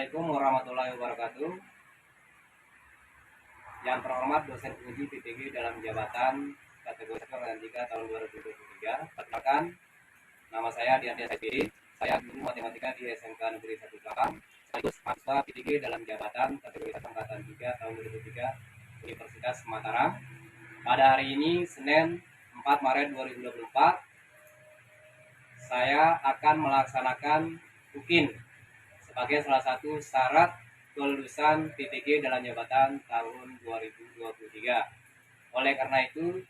Assalamualaikum warahmatullahi wabarakatuh. Yang terhormat dosen penguji PTG dalam jabatan kategori 3 tahun 2023. Perkenalkan, nama saya Diantia Saifiri. Saya guru matematika di SMK Negeri 1 Belakang, sekaligus mahasiswa PTG dalam jabatan kategori 1 angkatan 3 tahun 2023 Universitas Mataram. Pada hari ini, Senin 4 Maret 2024, saya akan melaksanakan UKIN sebagai salah satu syarat kelulusan PTG dalam jabatan tahun 2023. Oleh karena itu,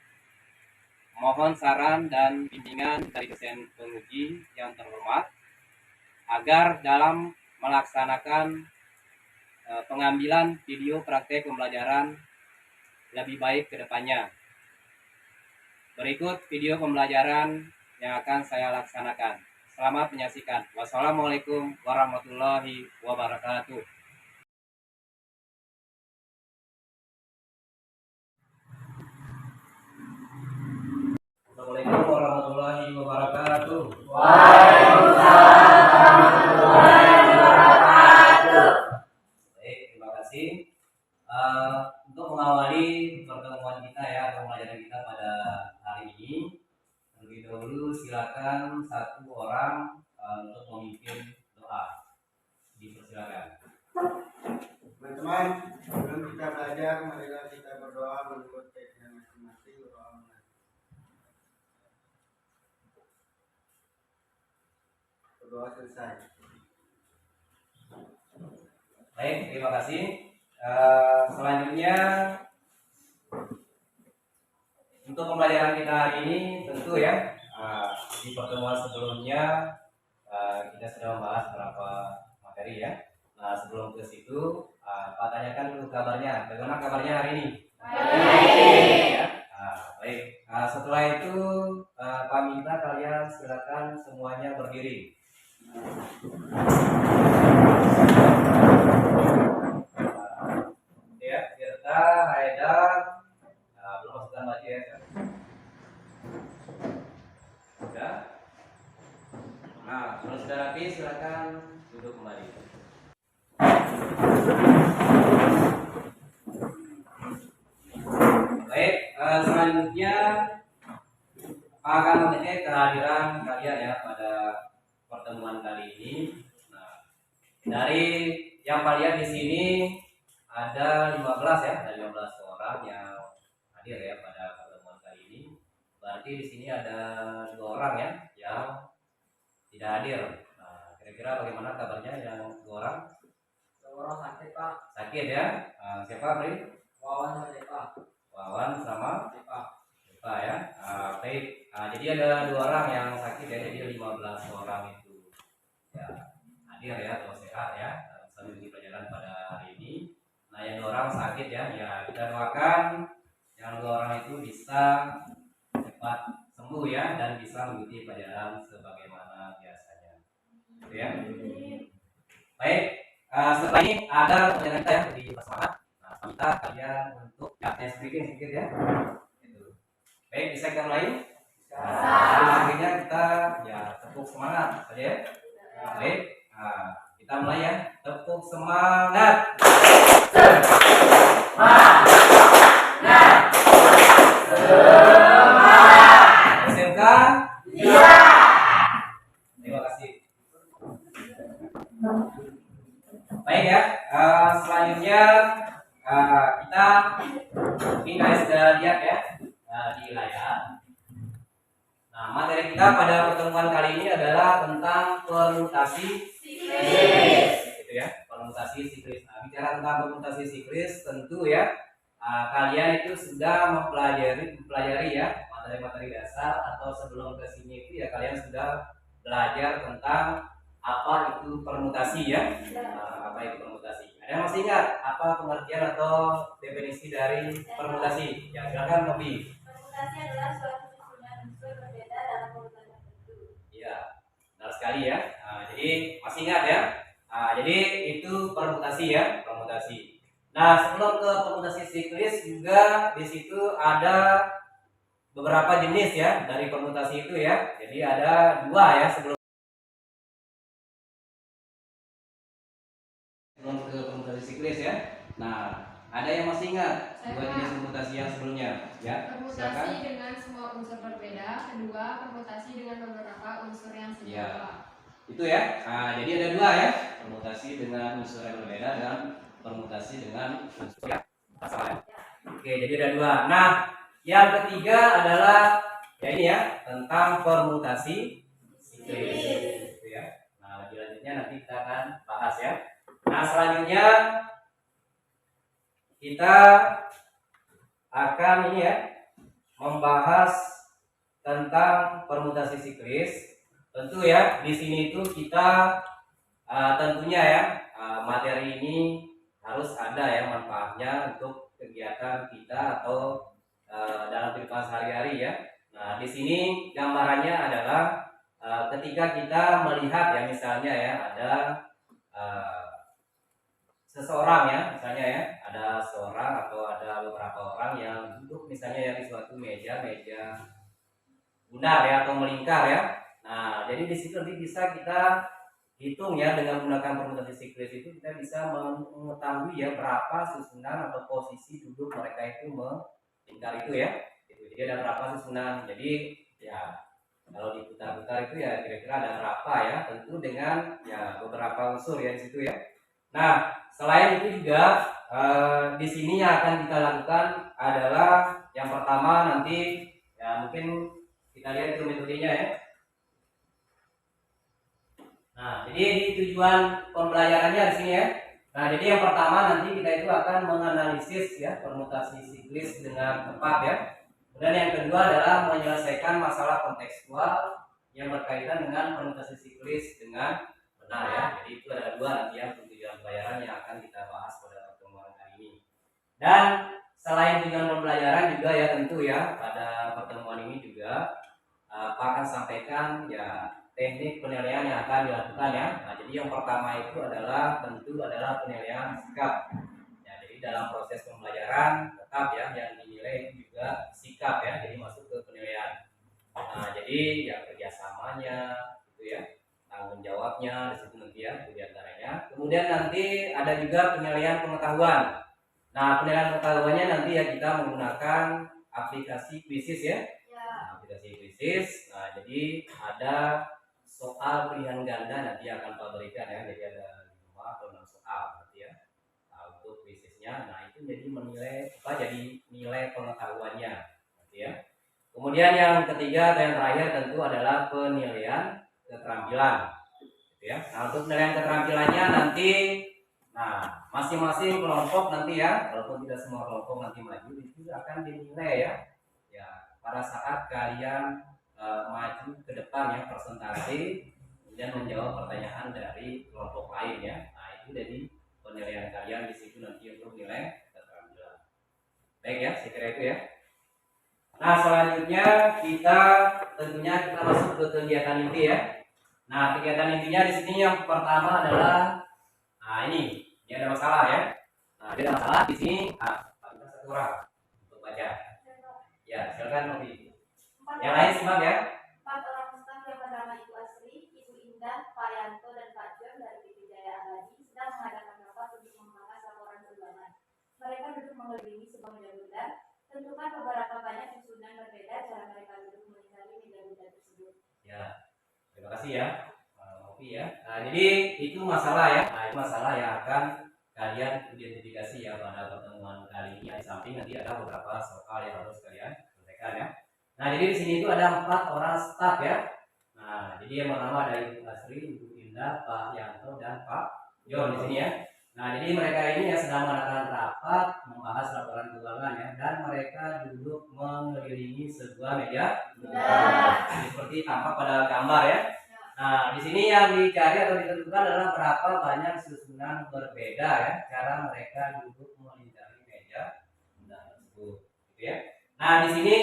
mohon saran dan bimbingan dari dosen penguji yang terhormat agar dalam melaksanakan pengambilan video praktek pembelajaran lebih baik ke depannya. Berikut video pembelajaran yang akan saya laksanakan. Selamat menyaksikan. Wassalamualaikum warahmatullahi wabarakatuh. Assalamualaikum warahmatullahi wabarakatuh. Waalaikumsalam warahmatullahi wabarakatuh. Baik, terima kasih. Untuk mengawali pertemuan kita ya, pembelajaran kita pada hari ini, terlebih dahulu silakan satu orang untuk memimpin doa. Dipersilakan. Teman-teman, sebelum kita belajar, marilah kita berdoa menurut keyakinan masing-masing. Berdoa selesai. Baik, terima kasih. Selanjutnya untuk pembelajaran kita hari ini tentu ya di pertemuan sebelumnya kita sudah membahas beberapa materi ya. Nah, sebelum ke situ Pak tanyakan dulu kabarnya. Bagaimana kabarnya hari ini? Baik. Ya. Baik. Setelah itu Pak minta kalian silakan semuanya berdiri. Ya, Tirta, Haidar, belum masukkan lagi ya. Sudah. Nah, kalau sudah rapi silakan duduk kembali. Baik, selanjutnya akan mengecek kehadiran kalian ya pada pertemuan kali ini. Nah, dari yang kalian di sini ada 15 ya, ada 15 orang yang hadir ya pada pertemuan kali ini. Berarti di sini ada 2 orang ya yang tidak hadir. Nah, kira-kira bagaimana kabarnya yang 2 orang? 2 orang sakit, Pak. Sakit ya? Siapa, Pri? Wawan sama Depa. Wawan sama Depa. Depa ya. Baik. Jadi ada 2 orang yang sakit ya, jadi 15 orang itu ya hadir ya atau sehat ya sambil mengikuti pelajaran pada hari ini. Nah, yang 2 orang sakit ya, kita doakan yang 2 orang itu bisa cepat sembuh ya dan bisa mengikuti pelajaran sebagaimana biasanya. Gitu ya. Baik, setelah ini ada pelajaran kita ya lebih bersemangat. Nah, minta kalian untuk speaking sedikit ya. Gitu. Baik, bisa kita mulai? Akhirnya kita ya tepuk semangat saja ya. Baik, kita mulai ya. Tepuk semangat. SMK? Iya. Terima kasih. Baik ya. Selanjutnya kita mungkin kalian sudah lihat ya di layar. Nah, materi kita pada pertemuan kali ini adalah tentang permutasi siklis. Gitu ya, permutasi siklis. Nah, bicara tentang permutasi siklis, tentu ya kalian itu sudah mempelajari ya materi-materi dasar, atau sebelum ke sini itu ya kalian sudah belajar tentang apa itu permutasi ya. Apa itu permutasi? Ada yang masih ingat apa pengertian atau definisi dari permutasi? Ya, silakan Nobi. Permutasi adalah suatu susunan unsur berbeda dalam urutan tertentu. Iya, benar sekali ya. Jadi masih ingat ya. Jadi itu permutasi ya, permutasi. Nah, sebelum ke permutasi siklis juga di situ ada beberapa jenis ya dari permutasi itu ya. Jadi ada 2 ya sebelum Nah, ada yang masih ingat Saya dua jenis permutasi yang sebelumnya? Ya, permutasi silakan. dengan semua unsur berbeda. Kedua, permutasi dengan beberapa unsur yang Ya, serupa. itu ya. Nah, jadi ada dua ya, permutasi dengan unsur yang berbeda dan permutasi dengan unsur yang sama. Oke, jadi ada dua. Nah, yang ketiga adalah ya ini ya, tentang permutasi siklis. Gitu ya. Nah, lebih lanjutnya nanti kita akan bahas ya. Nah, selanjutnya kita akan ini ya, membahas tentang permutasi siklis. Tentu ya, di sini itu kita tentunya ya, materi ini harus ada ya manfaatnya untuk kegiatan kita atau dalam kehidupan sehari-hari ya. Nah, di sini gambarannya adalah ketika kita melihat ya, misalnya ya, ada seseorang ya, misalnya ya, ada seorang atau ada beberapa orang yang duduk misalnya ya di suatu meja bunar ya atau melingkar ya. Nah, jadi di situ nanti bisa kita hitung ya, dengan menggunakan permutasi siklis itu kita bisa mengetahui ya berapa susunan atau posisi duduk mereka itu melingkar itu ya. Jadi ada berapa susunan. Jadi ya kalau diputar-putar itu ya kira-kira ada berapa ya, tentu dengan ya beberapa unsur ya di situ ya. Nah, selain itu juga di sini yang akan kita lakukan adalah yang pertama nanti ya, mungkin kita lihat itu metodenya ya. Nah, jadi di tujuan pembelajarannya di sini ya. Nah, jadi yang pertama nanti kita itu akan menganalisis ya permutasi siklis dengan tepat ya. Kemudian yang kedua adalah menyelesaikan masalah kontekstual yang berkaitan dengan permutasi siklis dengan benar ya. Jadi itu ada dua nanti ya tujuan pembelajaran yang akan kita bahas pada pertemuan kali ini. Dan selain tujuan pembelajaran juga ya, tentu ya pada pertemuan ini juga Pak akan sampaikan ya teknik penilaian yang akan dilakukan ya. Nah, jadi yang pertama itu adalah tentu adalah penilaian sikap. Ya, jadi dalam proses pembelajaran tetap ya yang dinilai itu juga sikap ya. Jadi masuk ke penilaian. Nah, jadi ya kerjasamanya itu ya, tanggung jawabnya di situ nanti ya diantaranya. Kemudian nanti ada juga penilaian pengetahuan. Nah, penilaian pengetahuannya nanti ya kita menggunakan aplikasi Quizizz ya. Nah, aplikasi Quizizz. Nah, jadi ada soal pilihan ganda nanti akan Pak berikan ya. Jadi ada 5 atau 6 soal nanti ya. Nah, untuk Quizizz-nya, nah itu jadi menilai jadi nilai pengetahuannya nanti ya. Kemudian yang ketiga dan yang terakhir tentu adalah penilaian keterampilan gitu ya. Nah, untuk penilaian keterampilannya nanti masing-masing kelompok nanti ya, walaupun tidak semua kelompok nanti maju, itu akan dinilai ya. Ya, pada saat kalian maju ke depan ya, presentasi kemudian menjawab pertanyaan dari kelompok lain ya. Nah, itu jadi penilaian kalian di situ nanti untuk nilai keterampilan. Baik ya, saya kira itu ya. Nah, selanjutnya kita masuk ke kegiatan inti ya. Nah, kegiatan intinya di sini yang pertama adalah ini ada masalah ya. Nah, ada masalah di sini. Kita satu orang untuk baca. Ya, silakan Novi. Yang lain simak ya. 4 orang staf yang bernama Ibu Asri, Ibu Indah, Pak Yanto, dan Pak John dari PT Jaya Abadi sedang mengadakan rapat untuk membahas laporan keuangan. Mereka duduk mengelilingi sebuah meja bundar. Tentukan beberapa banyak susunan berbeda cara mereka duduk melingkari meja bundar tersebut. Ya, terima kasih ya, Novi ya. Nah, jadi itu masalah ya. Nah, itu masalah yang akan kalian identifikasi ya pada pertemuan kali ini. Di samping nanti ada beberapa soal yang harus kalian selesaikan ya. Nah, jadi di sini itu ada 4 orang staf ya. Nah, jadi yang pertama ada Ibu Asri, Ibu Indah, Pak Yanto, dan Pak John di sini ya. Nah, jadi mereka ini ya sedang melakukan rapat membahas laporan keuangan ya, dan mereka duduk mengelilingi sebuah meja seperti tampak pada gambar ya. Nah, di sini yang dicari atau ditentukan adalah berapa banyak susunan berbeda ya cara mereka duduk melingkari meja tersebut, gitu ya. Nah, di sini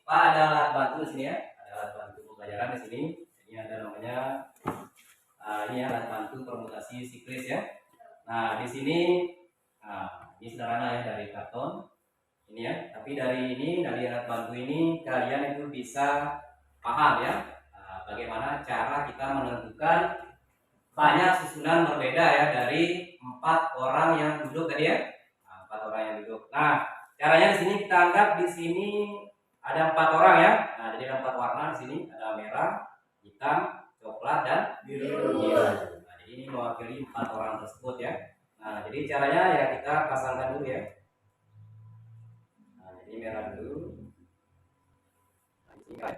Pak ada alat bantu di sini ya, ada alat bantu pembelajaran di sini. Ini ada namanya ini alat bantu permutasi siklis ya. Nah, di sini ini sederhana ya, dari karton ini ya. Tapi dari alat bantu ini kalian itu bisa paham ya bagaimana cara kita menentukan banyak susunan berbeda ya dari 4 orang yang duduk tadi ya. orang yang duduk. Nah, caranya di sini kita anggap di sini ada 4 orang ya. Nah, jadi ada 4 warna di sini, ada merah, hitam, coklat dan biru. Nah, jadi ini mewakili 4 orang tersebut ya. Nah, jadi caranya ya kita pasangkan dulu ya. Nah, jadi merah dulu. Nah, ini kan.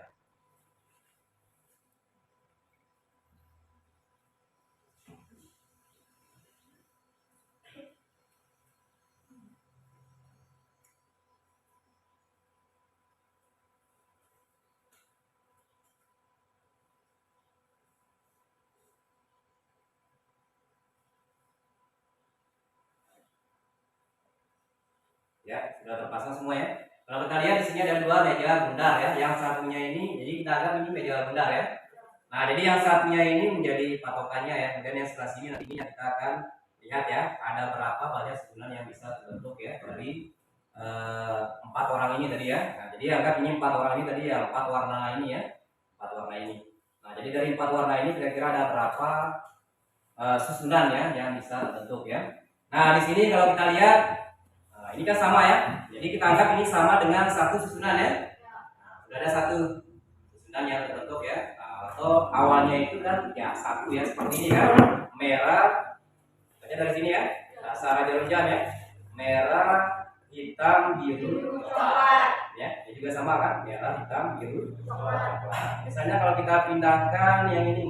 Ya, sudah terpasang semua ya. Kalau kita lihat di sini ada 2 meja bundar ya. Yang satunya ini, jadi kita anggap ini meja bundar ya. Nah, jadi yang satunya ini menjadi patokannya ya. Kemudian yang sebelah sini nantinya kita akan lihat ya, ada berapa banyak susunan yang bisa terbentuk ya dari 4 orang ini tadi ya. Nah, jadi anggap ini 4 orang ini tadi ya, 4 warna ini ya, 4 warna ini. Nah, jadi dari 4 warna ini kira-kira ada berapa susunan ya yang bisa terbentuk ya. Nah, di sini kalau kita lihat, ini kan sama ya. Jadi kita anggap ini sama dengan satu susunan ya. Nah, sudah ada satu susunan yang terbentuk ya. Atau awalnya itu kan ya satu ya, seperti ini kan, merah, baca dari sini ya, secara jarum-jam ya, merah, hitam, biru, coklat ya, ini juga sama kan, merah, hitam, biru, coklat. Misalnya kalau kita pindahkan yang ini,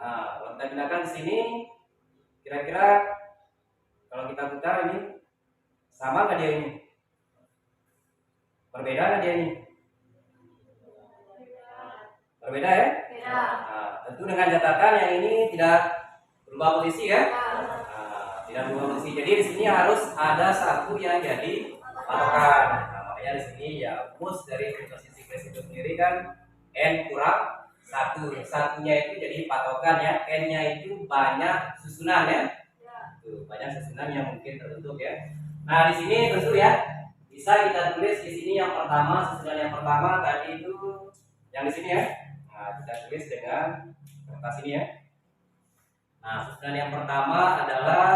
nah kalau kita pindahkan di sini, kira-kira kalau kita putar ini sama nggak dia ini? Berbeda nggak dia ini? Berbeda ya? Nah, tentu dengan catatan yang ini tidak berubah posisi ya? Nah, tidak berubah posisi. Jadi di sini harus ada satu yang jadi patokan. Nah, makanya di sini ya rumus dari posisi kelas itu sendiri kan n kurang 1. Satunya itu jadi patokan ya. N-nya itu banyak susunan ya. Tuh, banyak susunan yang mungkin terbentuk ya. Nah, di sini tentu ya bisa kita tulis di sini yang pertama, susunan yang pertama tadi itu yang di sini ya. Nah, kita tulis dengan kertas ini ya. Nah, susunan yang pertama adalah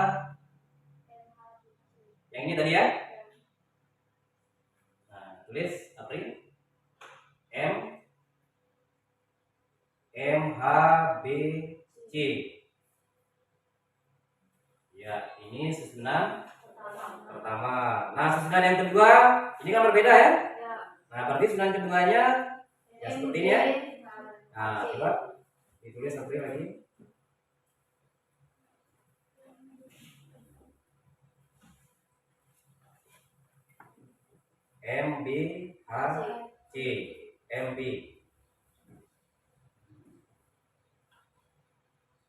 yang ini tadi ya. Nah, tulis April M H B C. Ya, ini susunan pertama. Nah, susunan yang kedua ini kan berbeda ya. Nah, berarti susunan keduanya ya seperti ini ya. Nah, coba ditulis April lagi. M B H C, M B.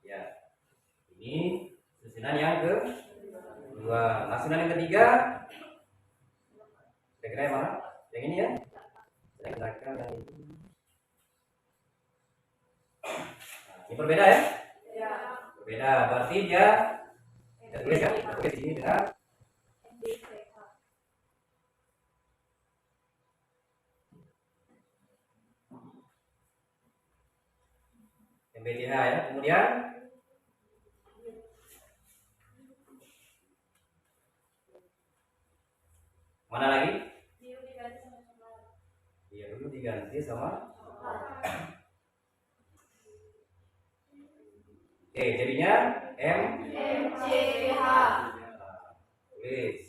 Ya, ini susunan yang kedua. Nah, susunan yang ketiga kira-kira yang mana? Yang ini ya. Saya gunakan yang ini. Nah, ini berbeda ya? Berbeda. Berarti dia kita tulis ya. Oke, di sini dengan MBTH ya. Kemudian mana lagi? Iya, dulu diganti sama. Oke, jadinya M C H. Tulis.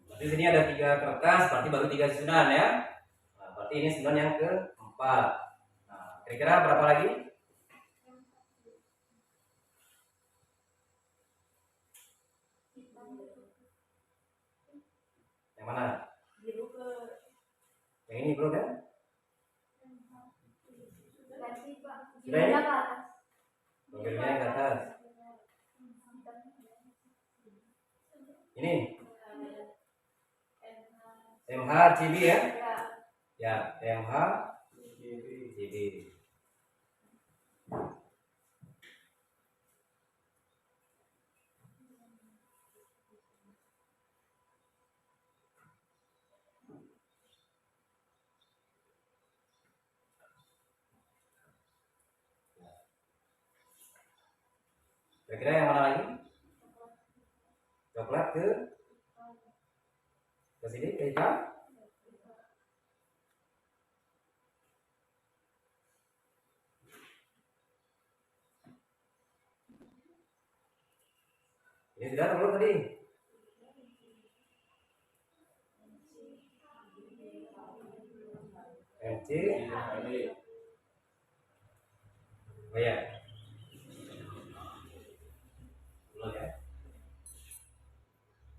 Berarti sini ada 3 kertas, berarti baru 3 susunan ya. Nah, berarti ini susunan yang keempat. Nah, kira-kira berapa lagi? Yang mana? Yang ini belum kan? Sudah ya? Mobilnya ke atas. Ini MH CB ya? Ya, MH CB. Kira-kira yang mana lagi? Coklat ke sini ke hitam. Ini sudah belum tadi? MC. Oh ya. Belum ya.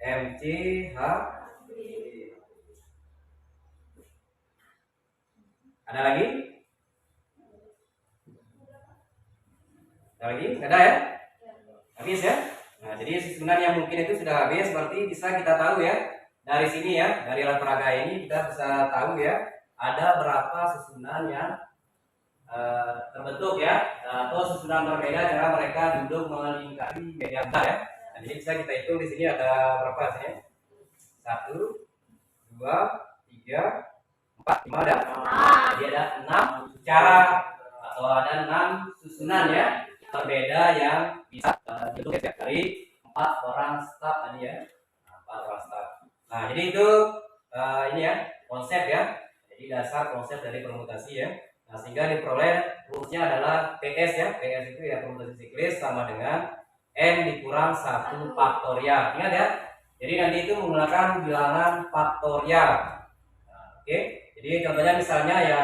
MCH. Ada lagi? Ada lagi? Ada ya? Habis ya? Nah, jadi susunan yang mungkin itu sudah habis, berarti bisa kita tahu ya. Dari sini ya, dari alat peraga ini kita bisa tahu ya, ada berapa susunan yang terbentuk ya, atau susunan berbeda cara mereka duduk melingkari media besar ya. Nah, jadi bisa kita hitung di sini ada berapa sih? 1, 2, 3, 4, 5 ada. Jadi ada 6 cara atau ada 6 susunan ya berbeda yang bisa dibentuk ya dari 4 orang staf tadi ya. 4 orang staf. Nah, jadi itu ini ya konsep ya. Jadi dasar konsep dari permutasi ya. Nah, sehingga diperoleh rumusnya adalah PS ya. PS itu ya permutasi siklis sama dengan M dikurang 1 faktorial. Ingat ya. Jadi nanti itu menggunakan bilangan faktorial. Nah, oke. Jadi contohnya misalnya ya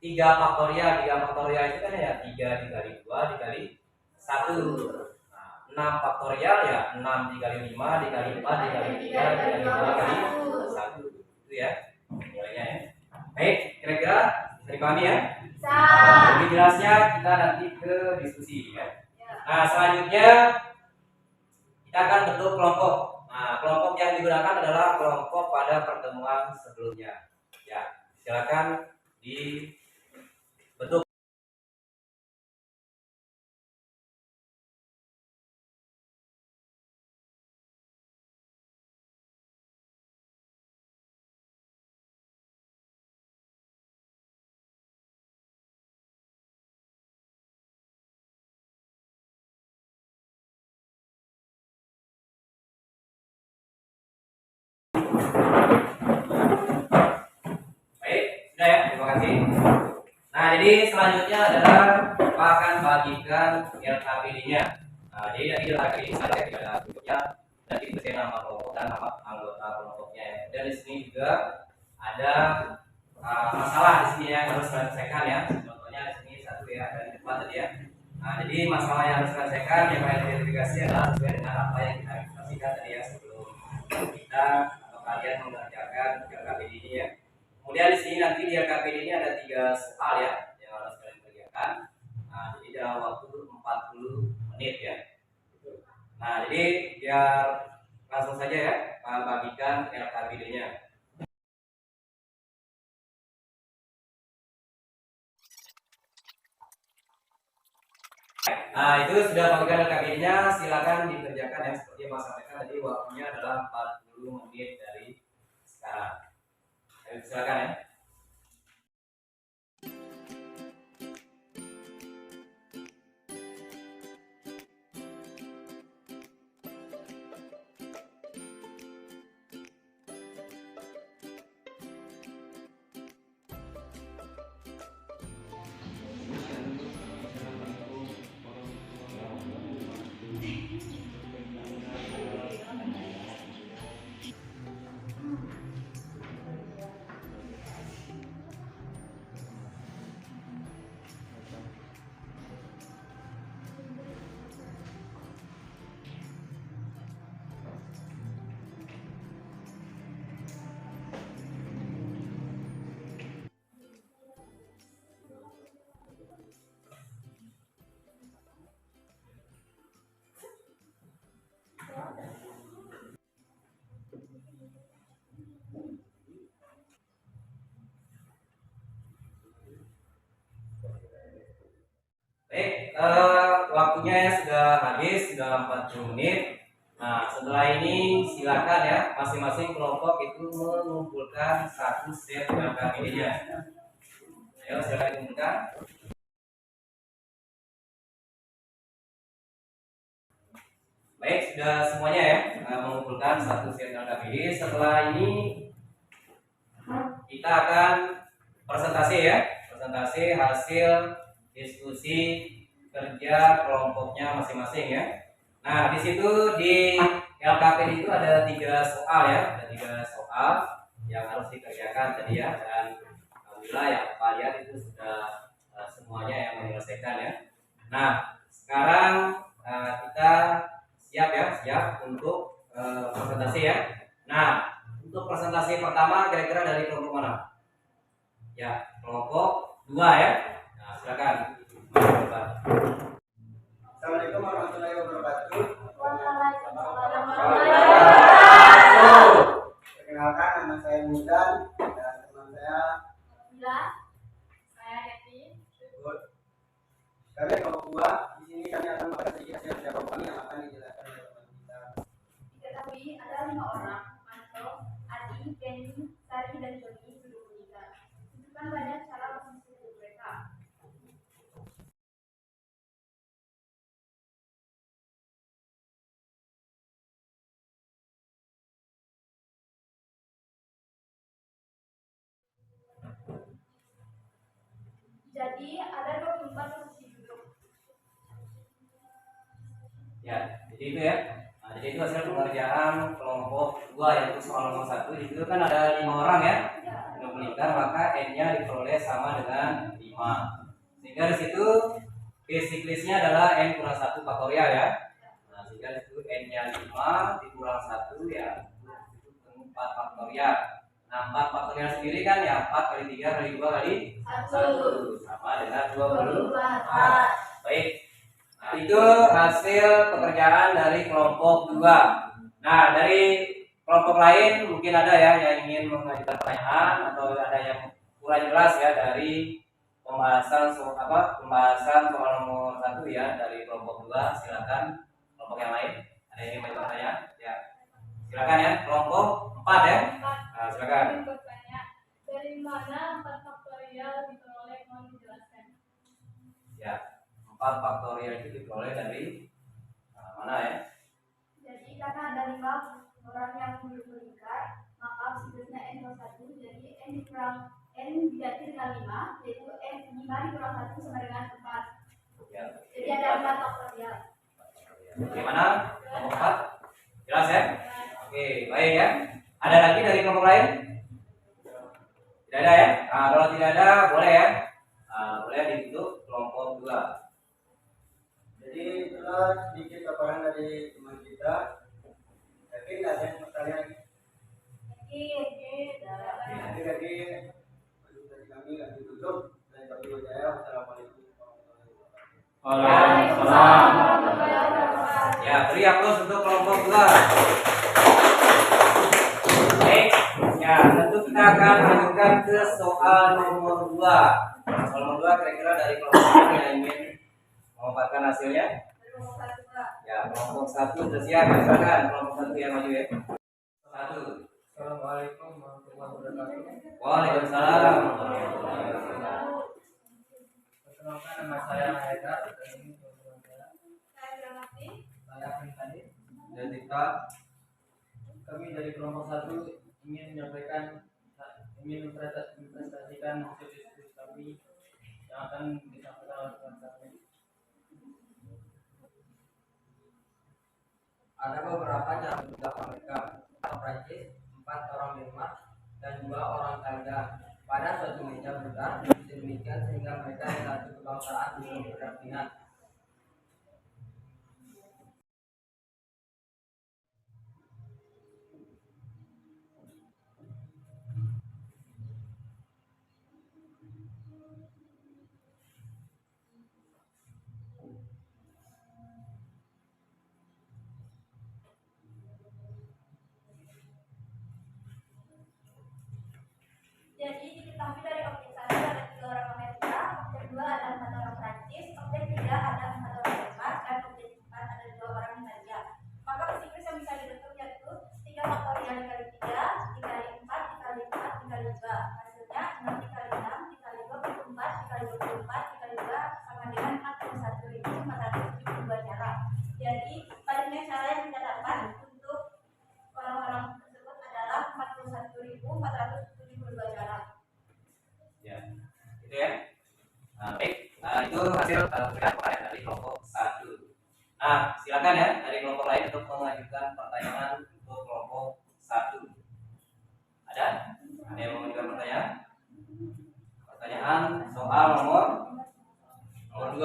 3 faktorial. 3 faktorial itu kan ya 3 dikali 2 dikali 1. Nah, 6 faktorial ya 6 dikali 5 dikali 4 dikali 3 dikali 2 dikali 1. Itu ya nilainya ya. Baik, kira-kira bisa dipahami ya? Lebih jelasnya kita nanti ke diskusi ya. Nah, selanjutnya kita akan bentuk kelompok. Nah, kelompok yang digunakan adalah kelompok pada pertemuan sebelumnya. Ya, silakan dibentuk. Baik, sudah ya, terima kasih. Nah, jadi selanjutnya adalah kita akan bagikan LKPD-nya. Nah, jadi dari LKPD saya ada bentuknya dan diberi nama kelompok dan nama anggota kelompoknya. Dan di sini juga ada masalah di sini yang harus kita selesaikan ya. Contohnya di sini satu ya dari depan tadi ya. Nah, jadi masalah yang harus kita selesaikan yang paling identifikasi adalah sesuai dengan apa yang kita identifikasikan tadi ya sebelum kita atau kalian mengerjakan LKPD ini ya. Kemudian di sini nanti di LKPD ini ada 3 soal ya yang harus kalian kerjakan. Nah, jadi dalam waktu 40 menit ya. Nah, jadi biar langsung saja ya bagikan LKPD-nya. Nah, itu sudah bagikan LKPD-nya, silakan dikerjakan ya seperti yang Mas sampaikan tadi, waktunya adalah 40 menit dari sekarang. Ayo silakan ya. Baik, waktunya sudah habis, sudah 40 menit. Nah, setelah ini silakan ya masing-masing kelompok itu mengumpulkan satu set LKPD-nya. Ayo silakan dikumpulkan. Baik, sudah semuanya ya mengumpulkan satu set LKPD. Setelah ini kita akan presentasi ya, presentasi hasil diskusi kerja kelompoknya masing-masing ya. Nah, di situ di LKPD itu ada 3 soal ya, ada 3 soal yang harus dikerjakan tadi ya, dan alhamdulillah yang kalian itu sudah semuanya yang menyelesaikan ya. Nah, sekarang kita siap ya, siap untuk presentasi ya. Nah, untuk presentasi pertama kira-kira dari kelompok mana? Ya, kelompok 2 ya. Nah, silakan. Assalamualaikum warahmatullahi wabarakatuh. Perkenalkan, nama saya Mudan dan teman saya Bila Saya Devi. kami kelompok 2. Di sini kami akan membahas sedikit hasil kerja kelompok kami yang akan dijelaskan oleh teman kita. diketahui ada 5 orang, Manto, Adi, Kenny, Sari, dan Joni sudah menikah. Tunjukkan banyak cara mengisi hidup mereka. Jadi ada 24 posisi duduk. Ya, jadi itu ya. Nah, jadi itu hasil pengerjaan kelompok 2 yaitu soal nomor 1. Di situ kan ada 5 orang ya. Yang menikah, maka n-nya diperoleh sama dengan 5. Sehingga di situ basic list-nya adalah n kurang 1 faktorial ya. Nah, sehingga di situ n-nya 5 dikurang 1 ya, itu ketemu 4 faktorial. Nah, 4 faktorial sendiri kan ya 4 kali 3 kali 2 kali 1 sama dengan 24. Baik. Nah, itu hasil pekerjaan dari kelompok 2. Nah, dari kelompok lain mungkin ada ya yang ingin mengajukan pertanyaan atau ada yang kurang jelas ya dari pembahasan pembahasan soal nomor 1 ya dari kelompok 2. Silakan kelompok yang lain. Ada yang ingin mengajukan pertanyaan? Ya. Silakan ya, kelompok 4 ya. Nah, silakan. Ingin bertanya, dari mana 4 faktorial diperoleh? Mohon dijelaskan. Ya, 4 faktorial itu diperoleh dari mana ya? Jadi karena ada 5 orang yang belum menikah, maka siklusnya n plus 1. Jadi n dikurang n diganti dengan 5, yaitu n 5 dikurang 1 sama dengan 4. Ya. Jadi ada 4 faktorial. Bagaimana? Kelompok 4? Jelas ya? Oke, baik ya. Ada lagi dari kelompok lain? Tidak ada ya? Nah, kalau tidak ada, boleh ya. Nah, boleh ditutup kelompok 2. Jadi itulah sedikit paparan dari teman kita. Tapi nggak ada yang pertanyaan. Jadi dari kami akan ditutup dan kami berjaya. Wassalamualaikum warahmatullahi wabarakatuh. Waalaikumsalam. Ya, beri aplaus untuk kelompok 2. Baik. Ya, tentu kita akan lanjutkan ke soal nomor 2. Soal nomor 2 kira-kira dari kelompok mana yang ingin memaparkan hasilnya? Ya, kelompok 1 sudah siap. Silakan kelompok 1 yang maju ya. 1. Assalamualaikum warahmatullahi wabarakatuh. Waalaikumsalam. Perkenalkan, nama saya Haidar dan ini teman-teman saya. Saya Gramati. Saya Tadi dan Dita. Kami dari kelompok 1 ingin mempresentasikan hasil diskusi kami yang akan disampaikan oleh teman kami. Ada beberapa cara mendapat mereka, 4 Prancis, 4 orang Denmark, dan 2 orang Kanada pada suatu meja bulat. Demikian sehingga mereka yang satu kebangsaan bisa berdampingan. Jadi diketahui dari objek 1 ada 3 orang Amerika, objek 2 ada 4 orang Prancis, objek 3 kelompok 1. Nah, silakan ya dari kelompok lain untuk mengajukan pertanyaan untuk kelompok 1. Ada? Ada yang mau mengajukan pertanyaan? Pertanyaan soal nomor 2.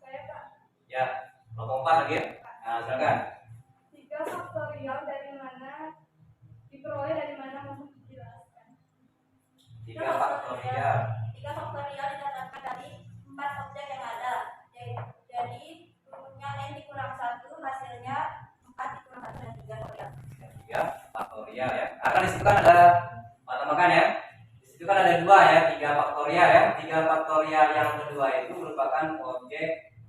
Saya Pak. Ya, kelompok 4 lagi ya. Nah, silakan. 3 faktorial dari mana diperoleh dari mana mohon dijelaskan. 3 faktorial. 3 faktorial didapatkan dari 4 objek yang ada. Jadi rumusnya n dikurang 1 hasilnya 4 dikurang 1 dan 3 faktorial. 3 faktorial ya. Akan di situ kan ada tambahkan ya. Di situ kan ada 2 ya, 3 faktorial ya. 3 faktorial yang kedua itu merupakan objek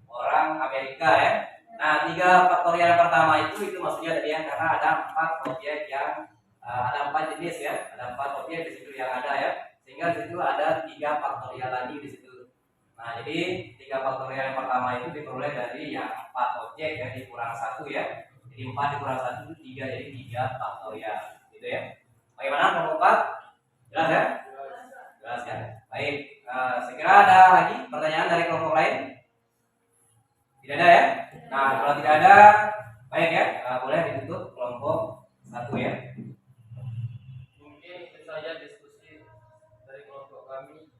orang Amerika ya. Nah, 3 faktorial yang pertama itu maksudnya tadi ya, karena ada 4 objek yang ada 4 jenis ya, ada 4 objek di situ yang ada ya, sehingga di situ ada 3 faktorial lagi di situ. Nah, jadi 3 faktorial yang pertama itu diperoleh dari yang 4 objek ya dikurang 1 ya. Jadi 4 dikurang 1 itu 3, jadi 3 faktorial gitu ya. Bagaimana kelompok 4? Jelas ya? Jelas ya. Baik, saya kira ada lagi pertanyaan dari kelompok lain? Tidak ada ya? Nah, kalau tidak ada, baik ya, boleh ditutup kelompok 1 ya. Mungkin itu saja diskusi dari kelompok kami.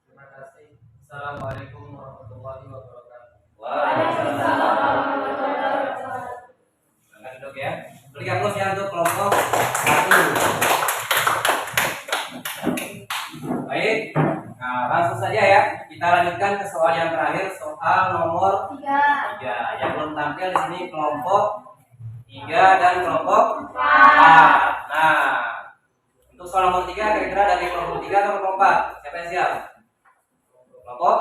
Terima kasih. Assalamualaikum warahmatullahi wabarakatuh. Waalaikumsalam warahmatullahi wabarakatuh. Silakan duduk ya. Beri hapus ya untuk kelompok 1. Baik, nah langsung saja ya. Kita lanjutkan ke soal yang terakhir, soal nomor 3. Yang belum tampil di sini kelompok 3 dan kelompok 4. Nah, untuk soal nomor 3 kira-kira dari kelompok 3 atau kelompok 4? Siapa yang siap? Kelompok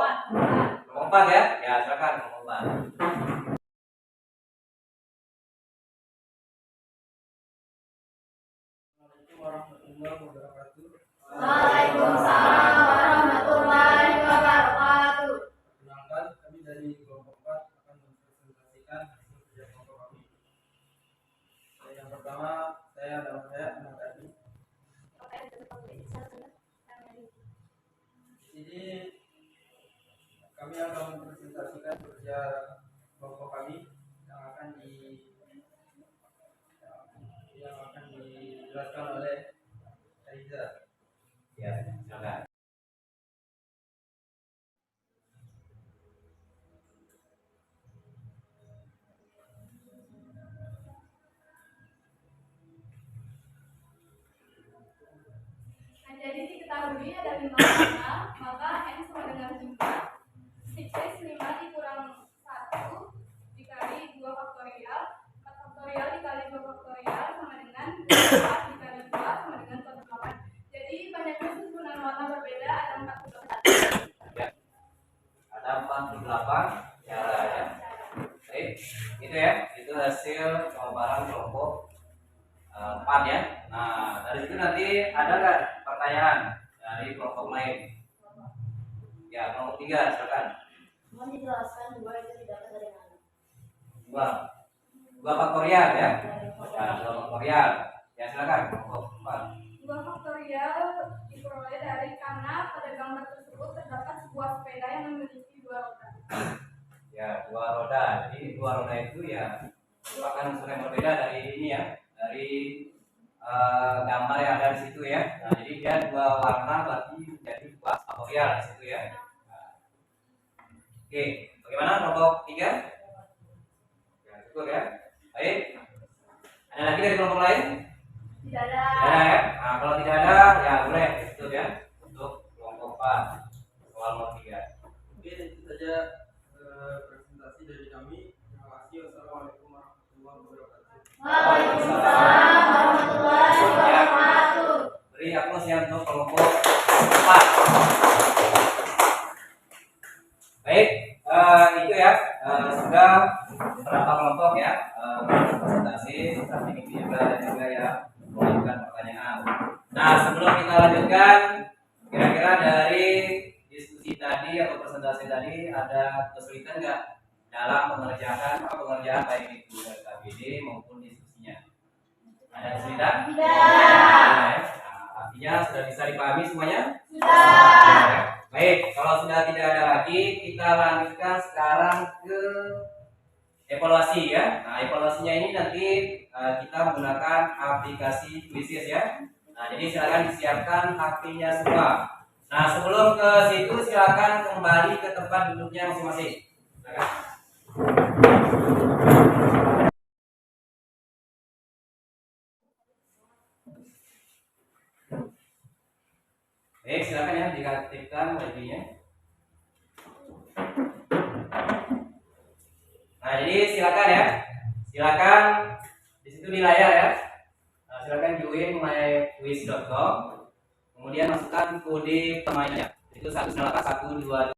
4 ya? Ya, silakan kelompok 4. Assalamualaikum warahmatullahi wabarakatuh. Waalaikumsalam warahmatullahi wabarakatuh. Perkenalkan, kami dari kelompok 4 akan mempresentasikan hasil kerja kelompok kami. Yang pertama, nama saya Ahmad Adi. Di sini kami akan mempresentasikan kerja kelompok kami yang akan dijelaskan oleh Aiza. Ya, silakan. Nah, jadi diketahui ada 5 warna, maka n sama dengan 5. 6 5 dikurang 1 dikali 2 faktorial, 4 faktorial dikali 2 faktorial sama dengan 4 dikali 2 sama dengan 48. Jadi banyaknya susunan warna berbeda, ada 48. Ya. Ada 48 cara ya. Baik, itu ya. Itu hasil jawaban kelompok 4 ya. Nah, dari situ nanti ada nggak pertanyaan dari kelompok lain? Ya, kelompok 3 silakan. Mohon dijelaskan 2 itu didapat dari mana? 2 faktorial ya. Ya, 2 faktorial. Ya, silakan kelompok 4. 2 faktorial diperoleh dari karena pada gambar tersebut terdapat sebuah sepeda yang memiliki 2 roda. Ya, 2 roda. Jadi 2 roda itu ya merupakan unsur yang berbeda dari ini ya, dari gambar yang ada di situ ya. Nah, jadi dia 2 warna berarti menjadi 2 faktorial di situ ya. Nah. Oke, bagaimana kelompok 3? Ya, cukup ya. Baik. Ada lagi dari kelompok lain? Tidak ada. Tidak ada ya. Nah, kalau tidak ada ya boleh tutup ya untuk kelompok 4 soal nomor 3. Mungkin itu saja presentasi dari kami. Terima kasih. Wassalamualaikum warahmatullahi wabarakatuh. Waalaikumsalam warahmatullahi wabarakatuh. Beri hapus ya untuk kelompok 4. Baik, itu ya sudah beberapa kelompok ya presentasi tapi ini juga ya mengajukan pertanyaan. Nah, sebelum kita lanjutkan, kira-kira dari diskusi tadi atau presentasi tadi ada kesulitan nggak dalam pengerjaan baik itu dari KBD maupun diskusinya? Ada kesulitan? Tidak. Nah, Artinya sudah bisa dipahami semuanya? Sudah. Baik, kalau sudah tidak ada lagi, kita lanjutkan sekarang ke evaluasi ya. Nah, evaluasinya ini nanti kita menggunakan aplikasi Quizzes ya. Nah, jadi silakan disiapkan HP-nya semua. Nah, sebelum ke situ silakan kembali ke tempat duduknya masing-masing. Silakan. Baik, silakan ya diketikkan ID-nya. Nah, jadi silakan ya. Silakan di situ di layar ya. Nah, silakan join myquiz.com. Kemudian masukkan kode pemainnya. Itu 19812.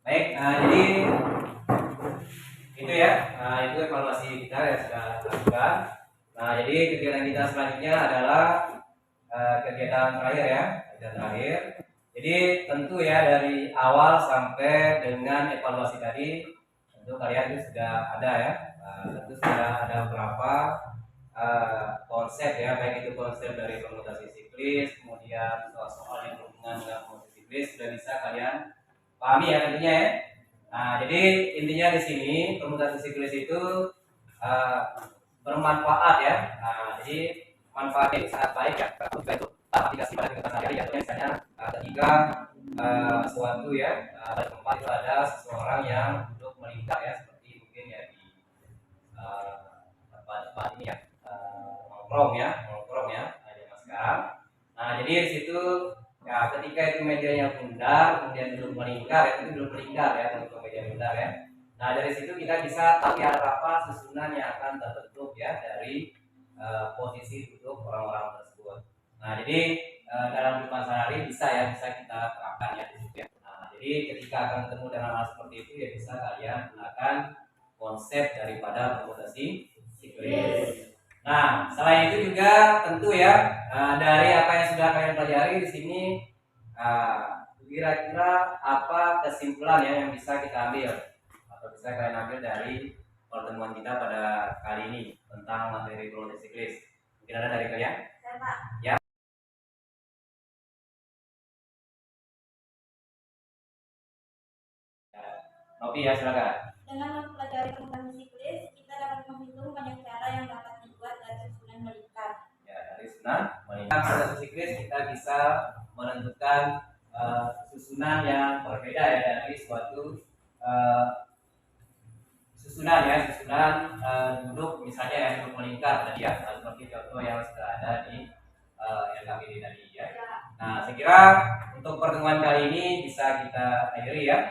Baik, jadi itu ya, itu evaluasi kita yang sudah lakukan. Nah, jadi kegiatan kita selanjutnya adalah kegiatan terakhir ya, kegiatan terakhir. Jadi tentu ya dari awal sampai dengan evaluasi tadi, tentu kalian itu sudah ada ya, tentu sudah ada beberapa konsep ya, baik itu konsep dari permutasi siklis, kemudian soal-soal yang berhubungan dengan permutasi siklis sudah bisa kalian pahami ya tentunya ya. Nah, jadi intinya di sini permutasi siklis itu bermanfaat ya. Nah, jadi manfaatnya itu sangat baik ya. Juga itu aplikasi pada kegiatan sehari-hari ya. Misalnya ketika suatu ya pada tempat itu ada seseorang yang duduk melingkar ya, seperti mungkin ya di tempat ini ya nongkrong ya zaman sekarang. Nah, jadi di situ ya, ketika itu mejanya bundar, kemudian duduk melingkar, itu duduk melingkar ya, untuk meja bundar ya. Nah, dari situ kita bisa tahu ya apa susunan yang akan terbentuk ya dari posisi duduk orang-orang tersebut. Nah, jadi dalam kehidupan sehari bisa kita terapkan ya di situ ya. Nah, jadi ketika akan ketemu dengan hal seperti itu ya bisa kalian gunakan konsep daripada permutasi siklis. Nah, selain itu juga tentu ya dari apa yang sudah kalian pelajari di sini, kira-kira apa kesimpulan ya yang bisa kita ambil atau bisa kalian ambil dari pertemuan kita pada kali ini tentang materi permutasi siklis? Mungkin ada dari kalian? Saya, Pak. Ya. Nopi ya, silakan. Dengan mempelajari permutasi siklis, kita dapat menghitung banyak cara yang dapat dibuat dari susunan melingkar. Ya, dari susunan melingkar permutasi siklis kita bisa menentukan susunan yang berbeda ya dari suatu susunan duduk misalnya yang duduk melingkar tadi ya, seperti contoh yang sudah ada di LKPD tadi ya. Nah, saya kira untuk pertemuan kali ini bisa kita akhiri ya.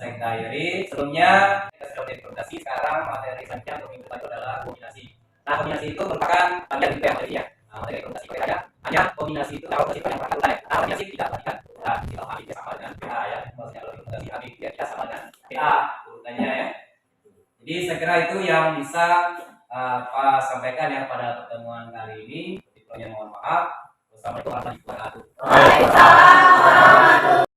Sebelumnya kita sudah berdiskusi, sekarang materi selanjutnya untuk minggu depan itu adalah kombinasi. Nah, kombinasi itu merupakan bagian itu yang tadi ya. Nah, materi kombinasi berbeda. Hanya kombinasi itu kalau bersifat yang praktikal ya. Nah, kombinasi tidak perhatikan. Nah, kita AB sama dengan PA ya. Maksudnya kalau kombinasi AB tidak sama dengan PA urutannya ya. Jadi saya kira itu yang bisa Pak sampaikan ya pada pertemuan kali ini. Mohon maaf. Wassalamualaikum warahmatullahi wabarakatuh.